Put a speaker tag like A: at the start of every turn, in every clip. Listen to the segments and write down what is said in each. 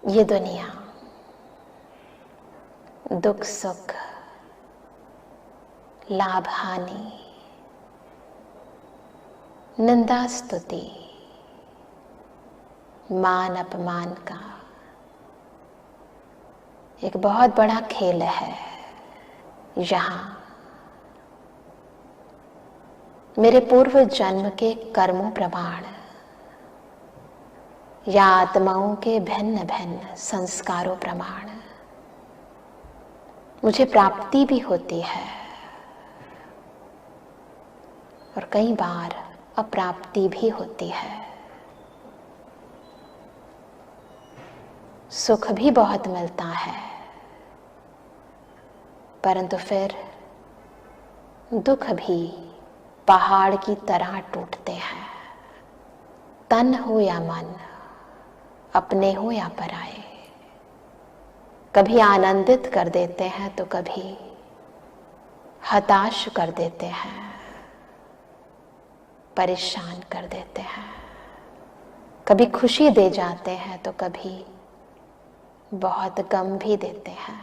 A: ये दुनिया दुख सुख, लाभ हानि, निंदा स्तुति, मान अपमान का एक बहुत बड़ा खेल है। यहाँ मेरे पूर्व जन्म के कर्मों प्रमाण या आत्माओं के भिन्न भिन्न संस्कारों प्रमाण मुझे प्राप्ति भी होती है और कई बार अप्राप्ति भी होती है। सुख भी बहुत मिलता है, परंतु फिर दुख भी पहाड़ की तरह टूटते हैं। तन हो या मन, अपने हो या पराए, कभी आनंदित कर देते हैं तो कभी हताश कर देते हैं, परेशान कर देते हैं। कभी खुशी दे जाते हैं तो कभी बहुत गम भी देते हैं।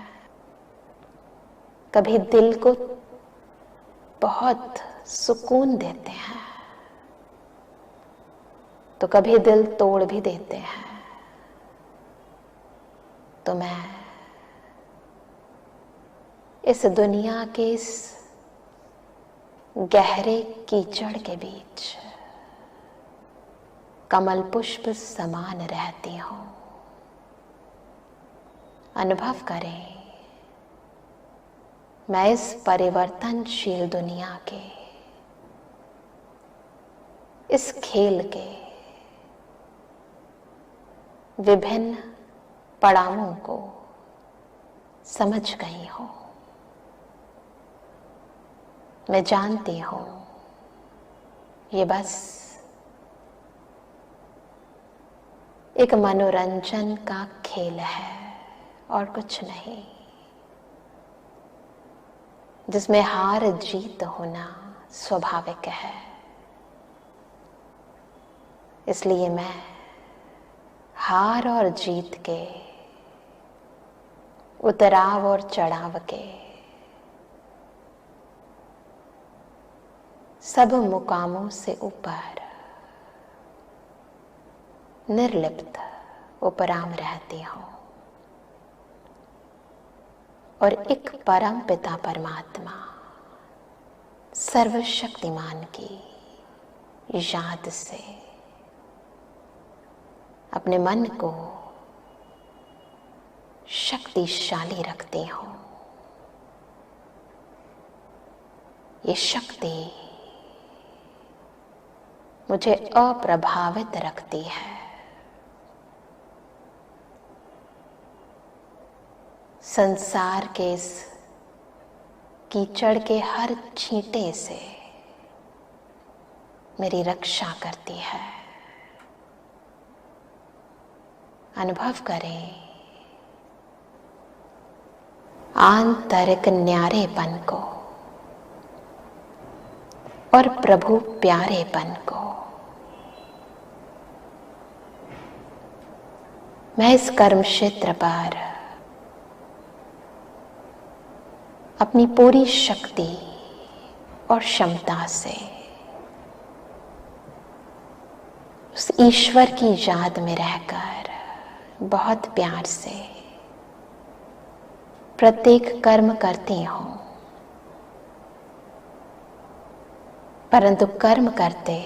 A: कभी दिल को बहुत सुकून देते हैं तो कभी दिल तोड़ भी देते हैं। तो मैं इस दुनिया के इस गहरे कीचड़ के बीच कमल पुष्प समान रहती हूँ। अनुभव करें, मैं इस परिवर्तनशील दुनिया के इस खेल के विभिन्न पड़ावों को समझ गई हूँ। मैं जानती हूँ ये बस एक मनोरंजन का खेल है और कुछ नहीं, जिसमें हार जीत होना स्वाभाविक है। इसलिए मैं हार और जीत के, उतराव और चढ़ाव के सब मुकामों से ऊपर निर्लिप्त उपराम रहती हूँ और एक परम पिता परमात्मा सर्वशक्तिमान की याद से अपने मन को शक्तिशाली रखती हूँ। ये शक्ति मुझे अप्रभावित रखती है। संसार के इस कीचड़ के हर छींटे से मेरी रक्षा करती है। अनुभव करें आंतरिक न्यारेपन को और प्रभु प्यारेपन को। मैं इस कर्म क्षेत्र पर अपनी पूरी शक्ति और क्षमता से उस ईश्वर की याद में रहकर बहुत प्यार से प्रत्येक कर्म करती हूँ, परंतु कर्म करते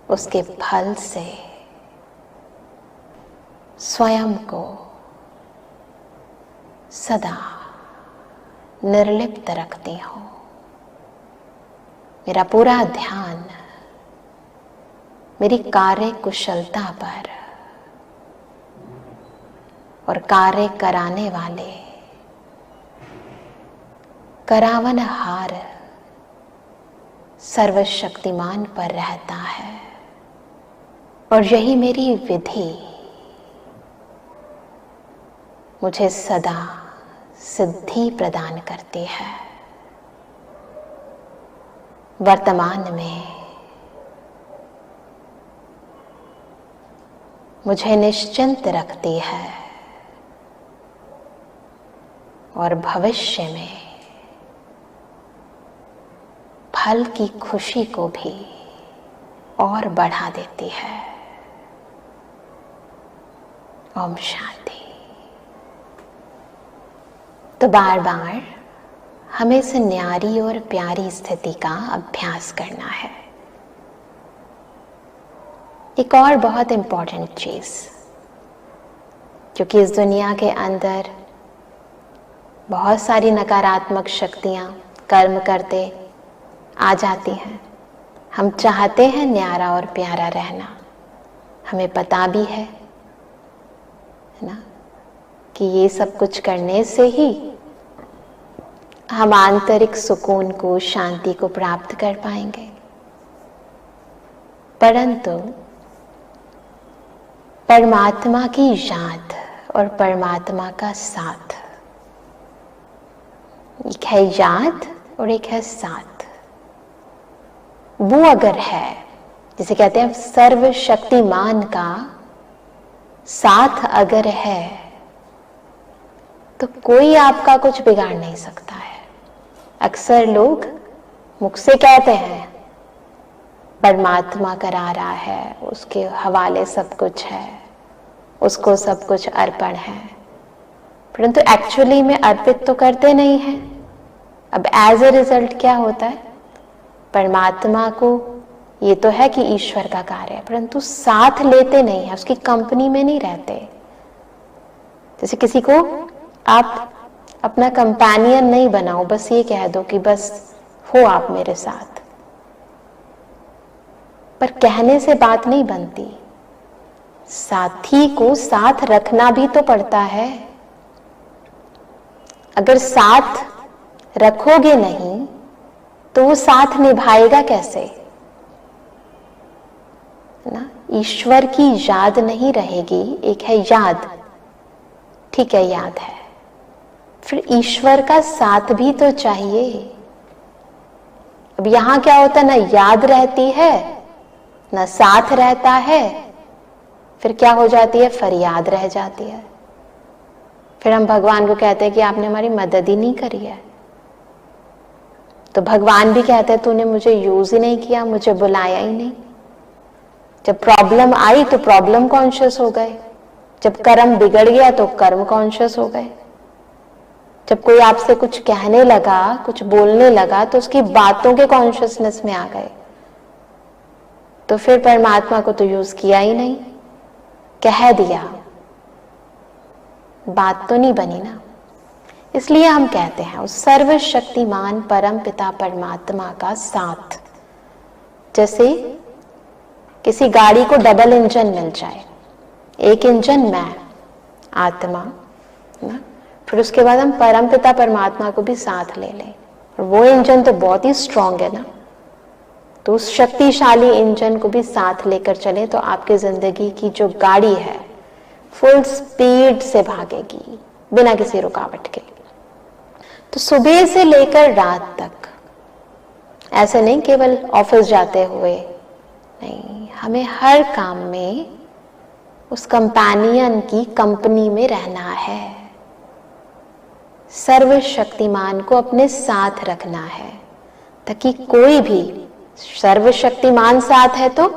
A: उसके फल से स्वयं को सदा निर्लिप्त रखती हूँ। मेरा पूरा ध्यान मेरी कार्य कुशलता पर और कार्य कराने वाले करावनहार सर्वशक्तिमान पर रहता है और यही मेरी विधि मुझे सदा सिद्धि प्रदान करती है। वर्तमान में मुझे निश्चिंत रखती है और भविष्य में फल की खुशी को भी और बढ़ा देती है। ओम शांति। तो बार बार हमें इस न्यारी और प्यारी स्थिति का अभ्यास करना है। एक और बहुत इंपॉर्टेंट चीज, क्योंकि इस दुनिया के अंदर बहुत सारी नकारात्मक शक्तियां कर्म करते आ जाती हैं। हम चाहते हैं न्यारा और प्यारा रहना, हमें पता भी है ना कि ये सब कुछ करने से ही हम आंतरिक सुकून को, शांति को प्राप्त कर पाएंगे। परंतु परमात्मा की याद और परमात्मा का साथ, एक है याद और एक है साथ, वो अगर है, जिसे कहते हैं सर्वशक्तिमान का साथ अगर है, तो कोई आपका कुछ बिगाड़ नहीं सकता है। अक्सर लोग मुख से कहते हैं परमात्मा करा रहा है, उसके हवाले सब कुछ है, उसको सब कुछ अर्पण है, परंतु एक्चुअली में अर्पित तो करते नहीं हैं। अब एज ए रिजल्ट क्या होता है, परमात्मा को ये तो है कि ईश्वर का कार्य है, परंतु साथ लेते नहीं है, उसकी कंपनी में नहीं रहते। जैसे किसी को आप अपना कंपेनियन नहीं बनाओ, बस ये कह दो कि बस हो आप मेरे साथ, पर कहने से बात नहीं बनती। साथी को साथ रखना भी तो पड़ता है। अगर साथ रखोगे नहीं तो वो साथ निभाएगा कैसे, ना? ईश्वर की याद नहीं रहेगी। एक है याद, ठीक है याद है, फिर ईश्वर का साथ भी तो चाहिए। अब यहां क्या होता है, ना याद रहती है ना साथ रहता है, फिर क्या हो जाती है, फरियाद रह जाती है। फिर हम भगवान को कहते हैं कि आपने हमारी मदद ही नहीं करी है। तो भगवान भी कहते हैं तूने मुझे यूज ही नहीं किया, मुझे बुलाया ही नहीं। जब प्रॉब्लम आई तो प्रॉब्लम कॉन्शियस हो गए, जब कर्म बिगड़ गया तो कर्म कॉन्शियस हो गए, जब कोई आपसे कुछ कहने लगा, कुछ बोलने लगा तो उसकी बातों के कॉन्शियसनेस में आ गए। तो फिर परमात्मा को तो यूज किया ही नहीं, कह दिया, बात तो नहीं बनी ना। इसलिए हम कहते हैं उस सर्वशक्तिमान परम पिता परमात्मा का साथ। जैसे किसी गाड़ी को डबल इंजन मिल जाए, एक इंजन मैं आत्मा ना, फिर उसके बाद हम परम पिता परमात्मा को भी साथ ले लें, और वो इंजन तो बहुत ही स्ट्रांग है ना, तो उस शक्तिशाली इंजन को भी साथ लेकर चले तो आपकी जिंदगी की जो गाड़ी है फुल स्पीड से भागेगी बिना किसी रुकावट के। तो सुबह से लेकर रात तक, ऐसे नहीं केवल ऑफिस जाते हुए, नहीं, हमें हर काम में उस कंपेनियन की कंपनी में रहना है। सर्वशक्तिमान को अपने साथ रखना है, ताकि कोई भी, सर्वशक्तिमान साथ है तो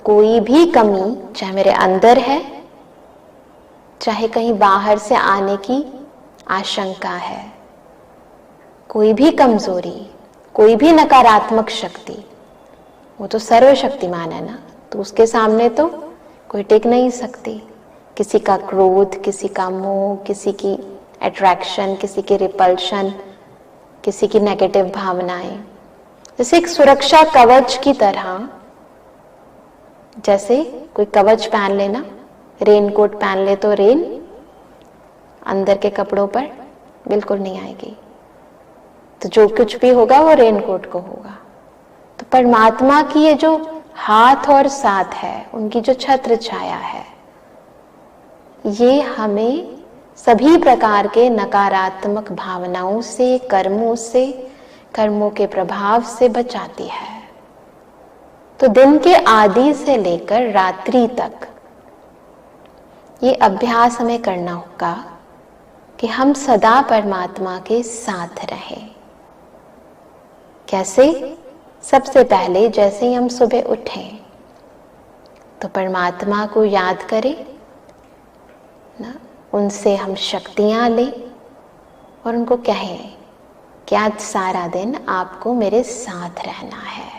A: कोई भी कमी, चाहे मेरे अंदर है, चाहे कहीं बाहर से आने की आशंका है, कोई भी कमजोरी, कोई भी नकारात्मक शक्ति, वो तो सर्वशक्तिमान है ना, तो उसके सामने तो कोई टिक नहीं सकती। किसी का क्रोध, किसी का मोह, किसी की अट्रैक्शन, किसी की रिपल्शन, किसी की नेगेटिव भावनाएं, जैसे एक सुरक्षा कवच की तरह, जैसे कोई कवच पहन लेना, रेनकोट पहन ले तो रेन अंदर के कपड़ों पर बिल्कुल नहीं आएगी, तो जो कुछ भी होगा वो रेनकोट को होगा। तो परमात्मा की ये जो हाथ और साथ है, उनकी जो छत्र छाया है, ये हमें सभी प्रकार के नकारात्मक भावनाओं से, कर्मों के प्रभाव से बचाती है। तो दिन के आदि से लेकर रात्रि तक ये अभ्यास हमें करना होगा कि हम सदा परमात्मा के साथ रहें। कैसे? सबसे पहले जैसे ही हम सुबह उठें तो परमात्मा को याद करें ना, उनसे हम शक्तियां लें और उनको कहें कि आज सारा दिन आपको मेरे साथ रहना है।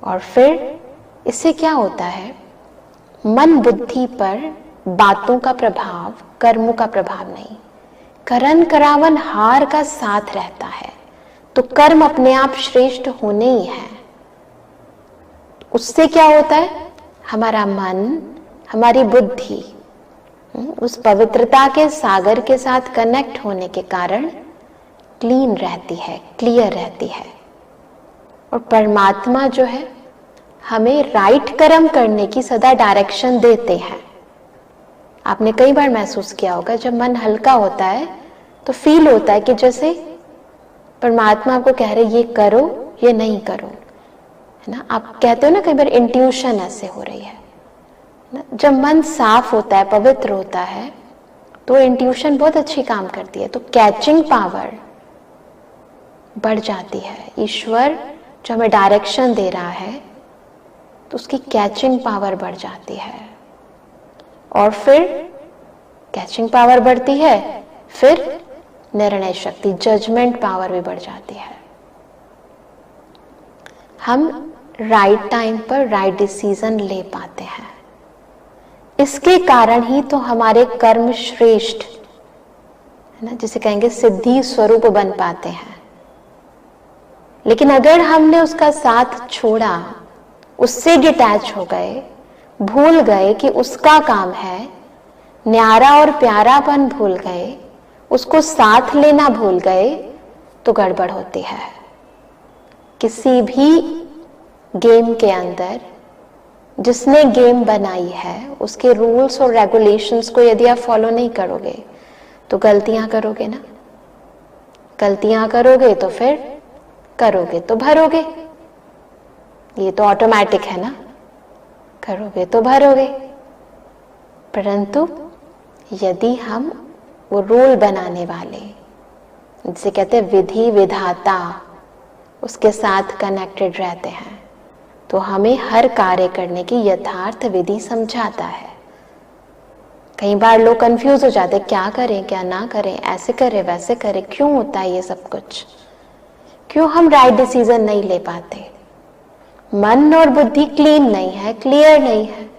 A: और फिर इससे क्या होता है, मन बुद्धि पर बातों का प्रभाव, कर्मों का प्रभाव नहीं, करन करावन हार का साथ रहता है। तो कर्म अपने आप श्रेष्ठ होने ही है। उससे क्या होता है, हमारा मन, हमारी बुद्धि उस पवित्रता के सागर के साथ कनेक्ट होने के कारण क्लीन रहती है, क्लियर रहती है। और परमात्मा जो है हमें राइट कर्म करने की सदा डायरेक्शन देते हैं। आपने कई बार महसूस किया होगा, जब मन हल्का होता है तो फील होता है कि जैसे परमात्मा आपको कह रहे ये करो, ये नहीं करो, है ना। आप कहते हो ना कई बार इंट्यूशन ऐसे हो रही है ना। जब मन साफ होता है, पवित्र होता है, तो इंट्यूशन बहुत अच्छी काम करती है। तो कैचिंग पावर बढ़ जाती है। ईश्वर जो हमें डायरेक्शन दे रहा है तो उसकी कैचिंग पावर बढ़ जाती है। और फिर कैचिंग पावर बढ़ती है, फिर निर्णय शक्ति, जजमेंट पावर भी बढ़ जाती है। हम राइट टाइम पर राइट डिसीजन ले पाते हैं। इसके कारण ही तो हमारे कर्म श्रेष्ठ, है ना, जिसे कहेंगे सिद्धि स्वरूप बन पाते हैं। लेकिन अगर हमने उसका साथ छोड़ा, उससे डिटैच हो गए, भूल गए कि उसका काम है, न्यारा और प्यारापन भूल गए, उसको साथ लेना भूल गए, तो गड़बड़ होती है। किसी भी गेम के अंदर जिसने गेम बनाई है उसके रूल्स और रेगुलेशंस को यदि आप फॉलो नहीं करोगे तो गलतियां करोगे ना। गलतियां करोगे तो फिर करोगे तो भरोगे, ये तो ऑटोमेटिक है ना, करोगे तो भरोगे। परंतु यदि हम वो रूल बनाने वाले, जिसे कहते हैं विधि विधाता, उसके साथ कनेक्टेड रहते हैं तो हमें हर कार्य करने की यथार्थ विधि समझाता है। कई बार लोग कंफ्यूज हो जाते, क्या करें क्या ना करें, ऐसे करें वैसे करें, क्यों होता है ये सब कुछ, क्यों हम राइट डिसीजन नहीं ले पाते। मन और बुद्धि क्लीन नहीं है, क्लियर नहीं है,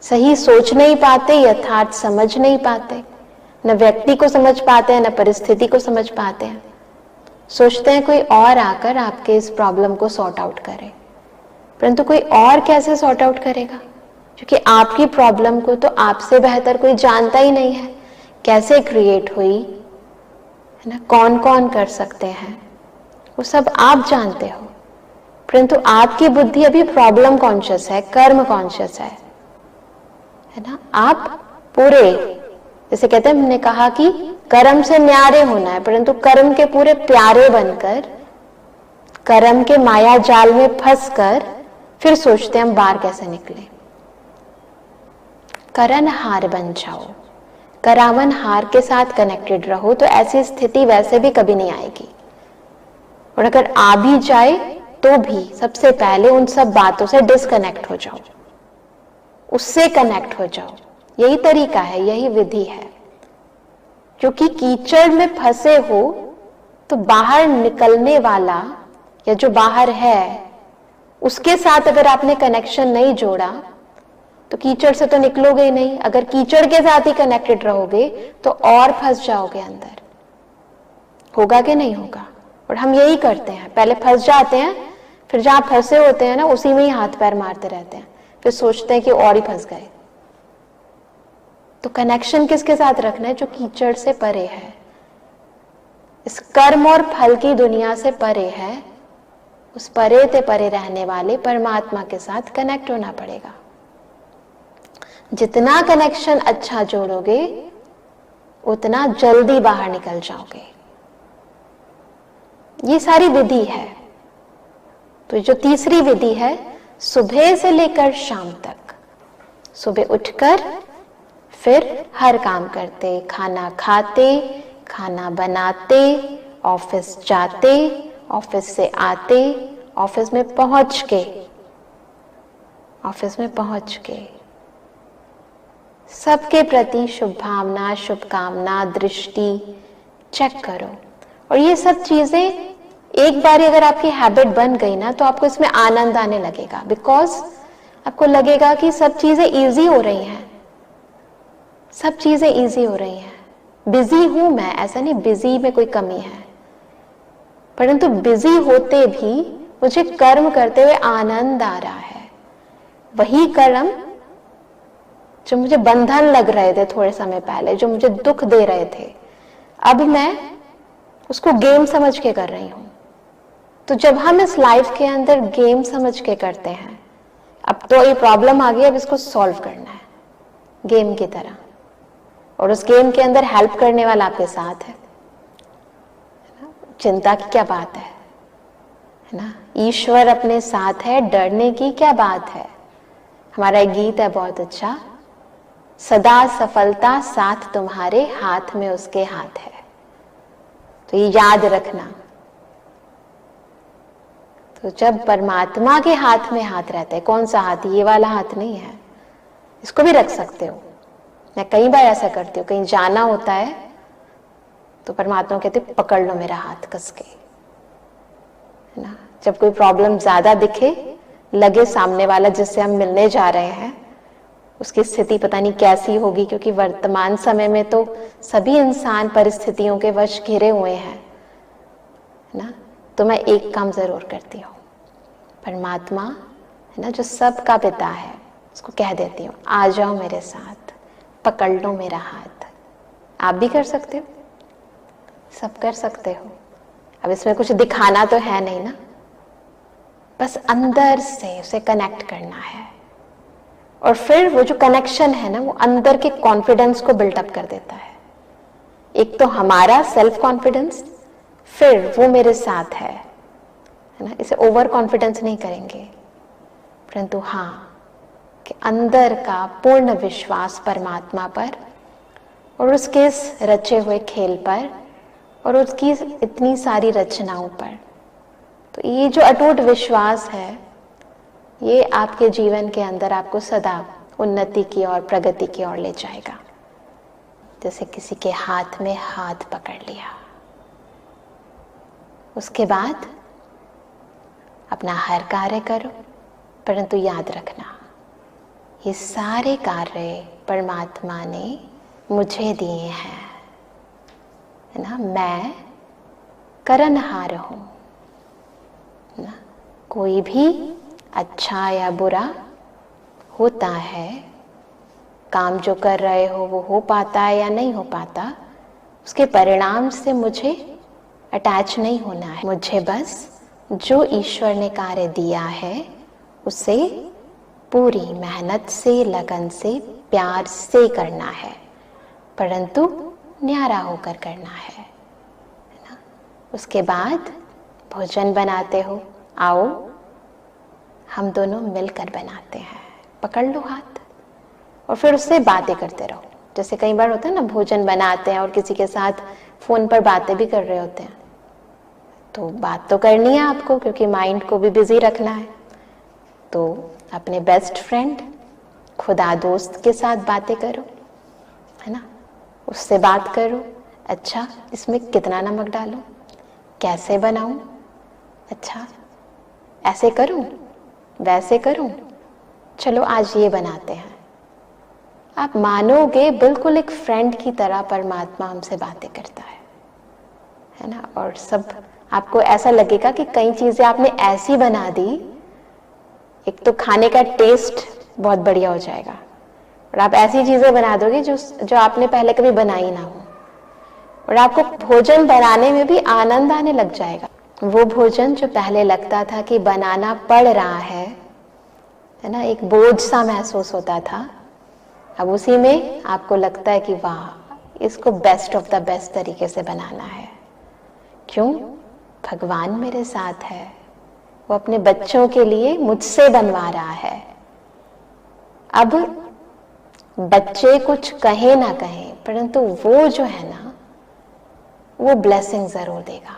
A: सही सोच नहीं पाते, यथार्थ समझ नहीं पाते, न व्यक्ति को समझ पाते हैं न परिस्थिति को समझ पाते हैं। सोचते हैं कोई और आकर आपके इस प्रॉब्लम को सॉर्ट आउट करे, परंतु कोई और कैसे सॉर्ट आउट करेगा, क्योंकि आपकी प्रॉब्लम को तो आपसे बेहतर कोई जानता ही नहीं है। कैसे क्रिएट हुई, है ना, कौन कौन कर सकते हैं, वो सब आप जानते हो। परंतु आपकी बुद्धि अभी प्रॉब्लम कॉन्शियस है, कर्म कॉन्शियस है ना। आप पूरे, जैसे कहते हैं, हमने कहा कि कर्म से न्यारे होना है, परंतु कर्म के पूरे प्यारे बनकर, कर्म के माया जाल में फंसकर फिर सोचते हैं हम बाहर कैसे निकले। करन हार बन जाओ, करावन हार के साथ कनेक्टेड रहो, तो ऐसी स्थिति वैसे भी कभी नहीं आएगी। और अगर आ भी जाए तो भी सबसे पहले उन सब बातों से डिस्कनेक्ट हो जाओ, उससे कनेक्ट हो जाओ। यही तरीका है, यही विधि है। क्योंकि कीचड़ में फंसे हो तो बाहर निकलने वाला या जो बाहर है उसके साथ अगर आपने कनेक्शन नहीं जोड़ा तो कीचड़ से तो निकलोगे ही नहीं। अगर कीचड़ के साथ ही कनेक्टेड रहोगे तो और फंस जाओगे अंदर। होगा कि नहीं होगा? और हम यही करते हैं, पहले फंस जाते हैं, फिर जहां फंसे होते हैं ना उसी में ही हाथ पैर मारते रहते हैं, फिर सोचते हैं कि और ही फंस गए। तो कनेक्शन किसके साथ रखना है? जो कीचड़ से परे है, इस कर्म और फल की दुनिया से परे है, उस परे ते परे रहने वाले परमात्मा के साथ कनेक्ट होना पड़ेगा। जितना कनेक्शन अच्छा जोड़ोगे उतना जल्दी बाहर निकल जाओगे। ये सारी विधि है। तो जो तीसरी विधि है, सुबह से लेकर शाम तक, सुबह उठकर फिर हर काम करते, खाना खाते, खाना बनाते, ऑफिस जाते, ऑफिस से आते, ऑफिस में पहुंच के सबके प्रति शुभ भावना, शुभकामना, दृष्टि चेक करो। और ये सब चीजें एक बारी अगर आपकी हैबिट बन गई ना, तो आपको इसमें आनंद आने लगेगा, बिकॉज आपको लगेगा कि सब चीजें इजी हो रही हैं, सब चीजें इजी हो रही हैं। बिजी हूं मैं, ऐसा नहीं बिजी में कोई कमी है, परंतु बिजी होते भी मुझे कर्म करते हुए आनंद आ रहा है। वही कर्म जो मुझे बंधन लग रहे थे थोड़े समय पहले, जो मुझे दुख दे रहे थे, अब मैं उसको गेम समझ के कर रही हूं। तो जब हम इस लाइफ के अंदर गेम समझ के करते हैं, अब तो ये प्रॉब्लम आ गई, अब इसको सॉल्व करना है गेम की तरह, और उस गेम के अंदर हेल्प करने वाला आपके साथ है चिंता की क्या बात है ना? ईश्वर अपने साथ है, डरने की क्या बात है? हमारा एक गीत है बहुत अच्छा, सदा सफलता साथ तुम्हारे, हाथ में उसके हाथ है। तो ये याद रखना। तो जब परमात्मा के हाथ में हाथ रहता है, कौन सा हाथ? ये वाला हाथ नहीं है, इसको भी रख सकते हो। मैं कई बार ऐसा करती हूँ, कहीं जाना होता है तो परमात्मा कहते पकड़ लो मेरा हाथ कस के, है ना? जब कोई प्रॉब्लम ज्यादा दिखे, लगे सामने वाला जिससे हम मिलने जा रहे हैं उसकी स्थिति पता नहीं कैसी होगी, क्योंकि वर्तमान समय में तो सभी इंसान परिस्थितियों के वश घिरे हुए हैं ना। तो मैं एक काम जरूर करती हूँ, परमात्मा है ना जो सबका पिता है, उसको कह देती हूँ आ जाओ मेरे साथ, पकड़ लो मेरा हाथ। आप भी कर सकते हो, सब कर सकते हो। अब इसमें कुछ दिखाना तो है नहीं ना, बस अंदर से उसे कनेक्ट करना है। और फिर वो जो कनेक्शन है ना, वो अंदर के कॉन्फिडेंस को बिल्टअप कर देता है। एक तो हमारा सेल्फ कॉन्फिडेंस, फिर वो मेरे साथ है ना। इसे ओवर कॉन्फिडेंस नहीं करेंगे, परंतु हाँ कि अंदर का पूर्ण विश्वास परमात्मा पर और उसके इस रचे हुए खेल पर और उसकी इतनी सारी रचनाओं पर। तो ये जो अटूट विश्वास है, ये आपके जीवन के अंदर आपको सदा उन्नति की और प्रगति की ओर ले जाएगा। जैसे किसी के हाथ में हाथ पकड़ लिया, उसके बाद अपना हर कार्य करो, परंतु याद रखना ये सारे कार्य परमात्मा ने मुझे दिए हैं, है ना। मैं करनहार हूं ना। कोई भी अच्छा या बुरा होता है, काम जो कर रहे हो वो हो पाता है या नहीं हो पाता, उसके परिणाम से मुझे अटैच नहीं होना है। मुझे बस जो ईश्वर ने कार्य दिया है उसे पूरी मेहनत से, लगन से, प्यार से करना है, परंतु न्यारा होकर करना है ना। उसके बाद भोजन बनाते हो, आओ हम दोनों मिलकर बनाते हैं, पकड़ लो हाथ और फिर उससे बातें करते रहो। जैसे कई बार होता है ना, भोजन बनाते हैं और किसी के साथ फोन पर बातें भी कर रहे होते हैं, तो बात तो करनी है आपको, क्योंकि माइंड को भी बिजी रखना है। तो अपने बेस्ट फ्रेंड, खुदा दोस्त के साथ बातें करो, है ना। उससे बात करो, अच्छा इसमें कितना नमक डालूं, कैसे बनाऊं, अच्छा ऐसे करूं, वैसे करूं, चलो आज ये बनाते हैं। आप मानोगे बिल्कुल एक फ्रेंड की तरह परमात्मा हमसे बातें करता है ना। और सब आपको ऐसा लगेगा कि कई चीजें आपने ऐसी बना दी, एक तो खाने का टेस्ट बहुत बढ़िया हो जाएगा, और आप ऐसी चीजें बना दोगे जो आपने पहले कभी बनाई ना हो, और आपको भोजन बनाने में भी आनंद आने लग जाएगा। वो भोजन जो पहले लगता था कि बनाना पड़ रहा है ना, एक बोझ सा महसूस होता था, अब उसी में आपको लगता है कि वाह इसको बेस्ट ऑफ द बेस्ट तरीके से बनाना है। क्यों? भगवान मेरे साथ है, वो अपने बच्चों के लिए मुझसे बनवा रहा है। अब बच्चे कुछ कहे ना कहे, परंतु वो जो है ना, वो ब्लेसिंग जरूर देगा।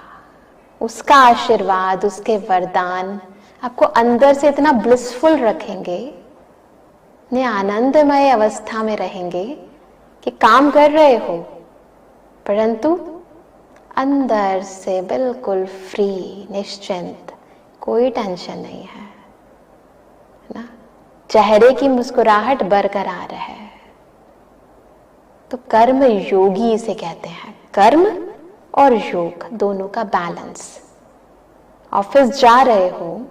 A: उसका आशीर्वाद, उसके वरदान आपको अंदर से इतना ब्लिसफुल रखेंगे, इतने आनंदमय अवस्था में रहेंगे कि काम कर रहे हो परंतु अंदर से बिल्कुल फ्री, निश्चिंत, कोई टेंशन नहीं है ना। चेहरे की मुस्कुराहट बरकरार है। तो कर्म योगी इसे कहते हैं। कर्म और योग दोनों का बैलेंस। ऑफिस जा रहे हो,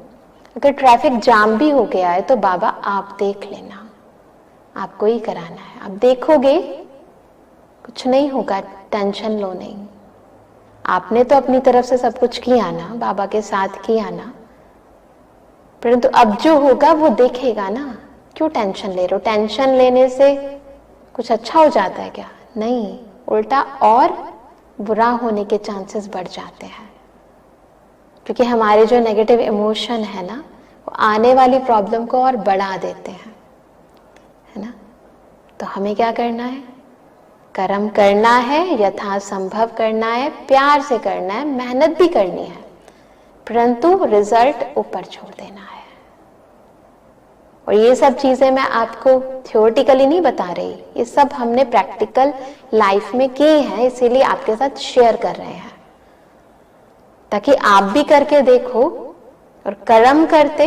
A: अगर ट्रैफिक जाम भी हो गया है तो बाबा आप देख लेना, आपको ही कराना है। आप देखोगे कुछ नहीं होगा, टेंशन लो नहीं। आपने तो अपनी तरफ से सब कुछ किया ना, बाबा के साथ किया ना, परंतु अब जो होगा वो देखेगा ना। क्यों टेंशन ले रहे हो? टेंशन लेने से कुछ अच्छा हो जाता है क्या? नहीं, उल्टा और बुरा होने के चांसेस बढ़ जाते हैं, क्योंकि हमारे जो नेगेटिव इमोशन है ना, वो आने वाली प्रॉब्लम को और बढ़ा देते हैं, है ना। तो हमें क्या करना है? कर्म करना है, यथासंभव करना है, प्यार से करना है, मेहनत भी करनी है, परंतु रिजल्ट ऊपर छोड़ देना है। और ये सब चीजें मैं आपको थियोरेटिकली नहीं बता रही, ये सब हमने प्रैक्टिकल लाइफ में की है, इसीलिए आपके साथ शेयर कर रहे हैं, ताकि आप भी करके देखो और कर्म करते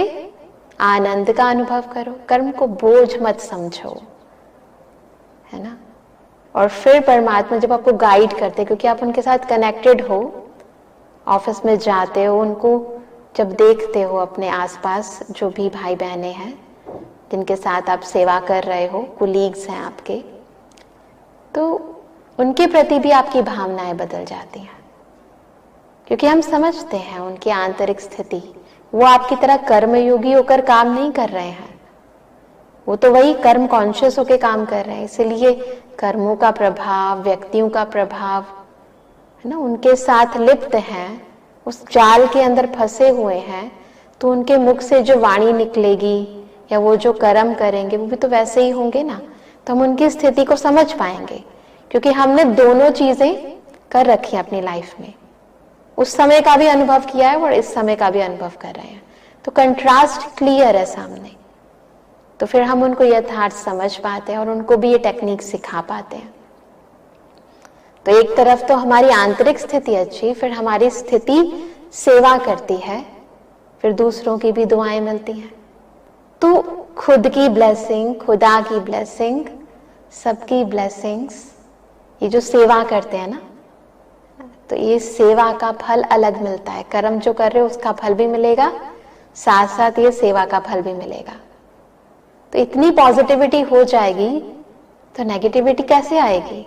A: आनंद का अनुभव करो। कर्म को बोझ मत समझो, है ना। और फिर परमात्मा जब आपको गाइड करते, क्योंकि आप उनके साथ कनेक्टेड हो, ऑफिस में जाते हो, उनको जब देखते हो, अपने आसपास जो भी भाई बहनें हैं जिनके साथ आप सेवा कर रहे हो, कुलीग्स हैं आपके, तो उनके प्रति भी आपकी भावनाएं बदल जाती हैं, क्योंकि हम समझते हैं उनकी आंतरिक स्थिति। वो आपकी तरह कर्मयोगी होकर काम नहीं कर रहे हैं, वो तो वही कर्म कॉन्शियस होकर काम कर रहे हैं। इसलिए कर्मों का प्रभाव, व्यक्तियों का प्रभाव, है ना, उनके साथ लिप्त हैं, उस जाल के अंदर फंसे हुए हैं। तो उनके मुख से जो वाणी निकलेगी या वो जो कर्म करेंगे, वो भी तो वैसे ही होंगे ना। तो हम उनकी स्थिति को समझ पाएंगे, क्योंकि हमने दोनों चीजें कर रखी है अपनी लाइफ में। उस समय का भी अनुभव किया है और इस समय का भी अनुभव कर रहे हैं, तो कंट्रास्ट क्लियर है सामने। तो फिर हम उनको यथार्थ समझ पाते हैं और उनको भी ये टेक्निक सिखा पाते हैं। तो एक तरफ तो हमारी आंतरिक स्थिति अच्छी, फिर हमारी स्थिति सेवा करती है, फिर दूसरों की भी दुआएं मिलती हैं। तो खुद की ब्लेसिंग, खुदा की ब्लेसिंग, सबकी ब्लेसिंग्स, ये जो सेवा करते हैं ना, तो ये सेवा का फल अलग मिलता है। कर्म जो कर रहे हो उसका फल भी मिलेगा, साथ साथ ये सेवा का फल भी मिलेगा। तो इतनी पॉजिटिविटी हो जाएगी तो नेगेटिविटी कैसे आएगी?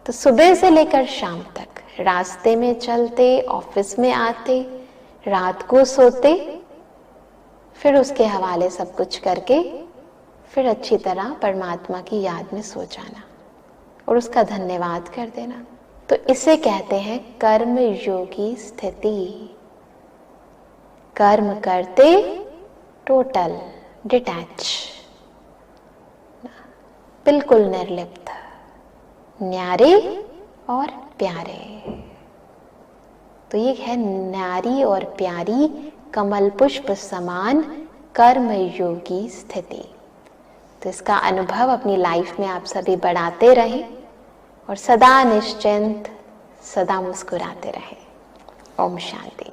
A: तो सुबह से लेकर शाम तक रास्ते में चलते, ऑफिस में आते, रात को सोते, फिर उसके हवाले सब कुछ करके फिर अच्छी तरह परमात्मा की याद में सो जाना और उसका धन्यवाद कर देना। तो इसे कहते हैं कर्म योगी स्थिति। कर्म करते टोटल डिटैच, बिल्कुल निर्लिप्त, न्यारे और प्यारे। तो ये है न्यारी और प्यारी, कमल पुष्प समान कर्म योगी स्थिति। तो इसका अनुभव अपनी लाइफ में आप सभी बढ़ाते रहें और सदा निश्चिंत, सदा मुस्कुराते रहें। ओम शांति।